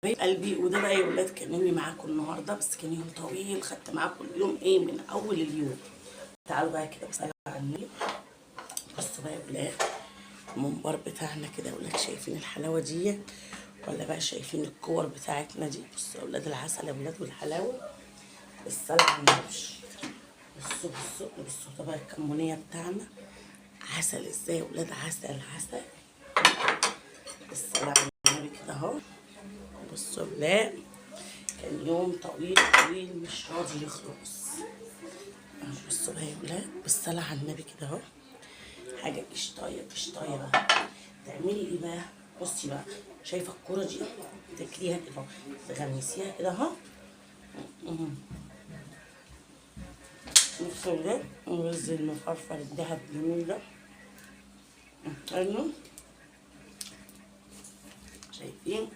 حبايب قلبي، وده بقى يا ولاد كان يومي معاكم النهارده، بس كان يوم طويل. خدت معاكم اليوم ايه من اول اليوم. تعالوا بقى كده بصلي على النبي. بصوا بقى يا ولاد الممبار بتاعنا كده يا ولاد، شايفين الحلاوه دي ولا بقى شايفين الكور بتاعتنا دي؟ بصوا يا ولاد العسل يا ولاد والحلاوه بالصلاه على النبي. بصوا بصوا بصوا طبق الكمونيه بتاعنا عسل ازاي يا ولاد، عسل عسل بالصلاه على النبي كده اهو. بصوا يا ولاد كان يوم طويل طويل مش راضي يخلص. بصوا بقى يا ولاد بالصلاة على النبي كده اهو، حاجة قشطاية قشطاية بقى. تعملي ايه بقى؟ بصي بقى، شايفة الكورة دي؟ تاكليها كده اهو، تغمسيها كده اهو. بصوا يا ولاد الرز المفرفر الدهب الجميل ده. ايوه شايفين؟